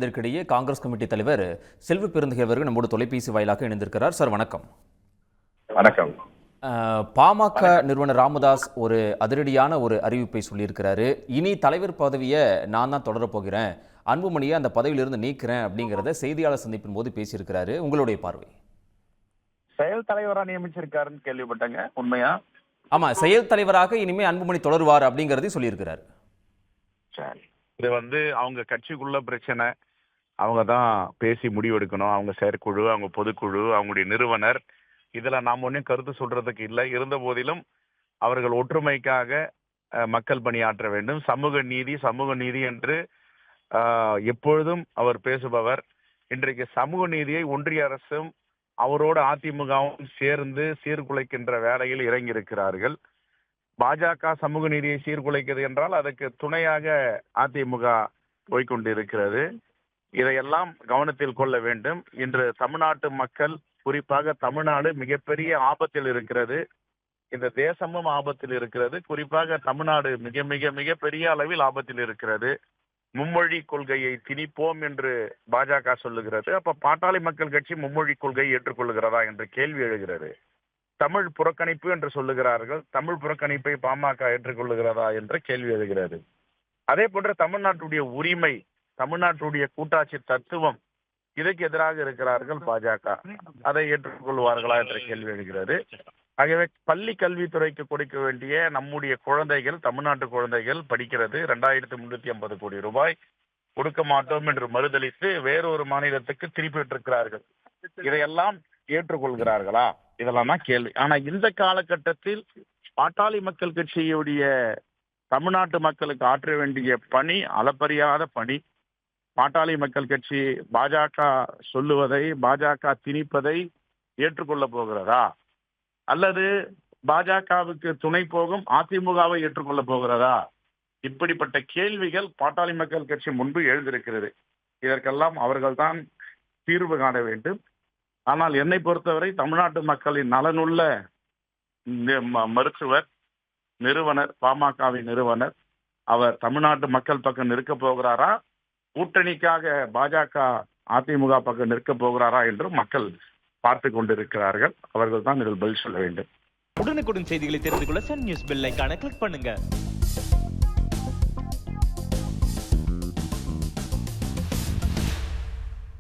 இதற்கிடையே காங்கிரஸ் கமிட்டி தலைவர் செல்வ பெருந்தகை அவர்கள் நம்மோடு தொலைபேசி வாயிலாக இணைந்திருக்கிறார். சார் வணக்கம். வணக்கம். பாமக நிறுவனர் ராமதாஸ் ஒரு அதிரடியான ஒரு அறிவிப்பை சொல்லியிருக்கிறாரு. இனி தலைவர் பதவியை நான் தான் தொடரப் போகிறேன், அன்புமணியை அந்த பதவியிலிருந்து நீக்கிறேன் அப்படிங்கிறத செய்தியாளர் சந்திப்பின் போது பேசியிருக்கிறாரு. உங்களுடைய பார்வை? செயல் தலைவரா நியமிச்சிருக்காருன்னு கேள்விப்பட்டங்க. உண்மையா? ஆமா, செயல் தலைவராக இனிமே அன்புமணி தொடருவார் அப்படிங்கறதையும் சொல்லியிருக்கிறாரு. சரி, இது அவங்க கட்சிக்குள்ள பிரச்சனை. அவங்க தான் பேசி முடிவெடுக்கணும். அவங்க செயற்குழு, அவங்க பொதுக்குழு, அவங்களுடைய நிறுவனர், இதுல நாம் ஒன்றும் கருத்து சொல்றதுக்கு இல்லை. இருந்த போதிலும் அவர்கள் ஒற்றுமைக்காக மக்கள் பணியாற்ற வேண்டும். சமூக நீதி என்று எப்பொழுதும் அவர் பேசுபவர். இன்றைக்கு சமூக நீதியை ஒன்றிய அரசும் அவரோடு அதிமுகவும் சேர்ந்து சீர்குலைக்கின்ற வேலையில் இறங்கியிருக்கிறார்கள். பாஜக சமூக நீதியை சீர்குலைக்கிறது என்றால் அதுக்கு துணையாக அதிமுக போய்கொண்டிருக்கிறது. இதையெல்லாம் கவனத்தில் கொள்ள வேண்டும். இன்று தமிழ்நாட்டு மக்கள், குறிப்பாக தமிழ்நாடு மிகப்பெரிய ஆபத்தில் இருக்கிறது. இந்த தேசமும் ஆபத்தில் இருக்கிறது. குறிப்பாக தமிழ்நாடு மிக மிக மிக பெரிய அளவில் ஆபத்தில் இருக்கிறது. மும்மொழி கொள்கையை திணிப்போம் என்று பாஜக சொல்லுகிறது. அப்ப பாட்டாளி மக்கள் கட்சி மும்மொழி கொள்கையை ஏற்றுக்கொள்ளுகிறதா என்ற கேள்வி எழுகிறது. தமிழ் புறக்கணிப்பு என்று சொல்லுகிறார்கள். தமிழ் புறக்கணிப்பை பாமக ஏற்றுக்கொள்ளுகிறதா என்ற கேள்வி எழுகிறது. அதே போன்ற தமிழ்நாட்டுடைய உரிமை, தமிழ்நாட்டுடைய கூட்டாட்சி தத்துவம், இதற்கு எதிராக இருக்கிறார்கள் பாஜக. அதை ஏற்றுக்கொள்வார்களா என்ற கேள்வி எழுகிறது. ஆகவே பள்ளி கல்வித்துறைக்கு கொடுக்க வேண்டிய நம்முடைய குழந்தைகள், தமிழ்நாட்டு குழந்தைகள் படிக்கிறது 2350 கோடி ரூபாய் கொடுக்க மாட்டோம் என்று மறுதளித்து வேறொரு மாநிலத்துக்கு திருப்பி விட்டிருக்கிறார்கள். இதையெல்லாம் ஏற்றுக்கொள்கிறார்களா? இதெல்லாம் தான் கேள்வி. ஆனா இந்த காலகட்டத்தில் பாட்டாளி மக்கள் கட்சியுடைய தமிழ்நாட்டு மக்களுக்கு ஆற்ற வேண்டிய பணி அளப்பரியாத பணி. பாட்டாளி மக்கள் கட்சி பாஜக சொல்லுவதை, பாஜக திணிப்பதை ஏற்றுக்கொள்ள போகிறதா, அல்லது பாஜகவுக்கு துணை போகும் அதிமுகவை ஏற்றுக்கொள்ள போகிறதா? இப்படிப்பட்ட கேள்விகள் பாட்டாளி மக்கள் கட்சி முன்பு எழுந்திருக்கிறது. இதற்கெல்லாம் அவர்கள் தான் தீர்வு காண வேண்டும். ஆனால் என்னை பொறுத்தவரை தமிழ்நாட்டு மக்களின் நலனுள்ள மருத்துவர், நிறுவனர், பாமகவின் நிறுவனர், அவர் தமிழ்நாட்டு மக்கள் பக்கம் நிற்க போகிறாரா, கூட்டணிக்காக பாஜக அதிமுக பக்கம் நிற்க போகிறாரா என்று மக்கள் பார்த்து கொண்டிருக்கிறார்கள். அவர்கள் தான் இதில் பதில் சொல்ல வேண்டும். உடனுக்குடன் செய்திகளை தெரிந்து கொள்ள சன் நியூஸ் பெல் ஐகானை கிளிக் பண்ணுங்க.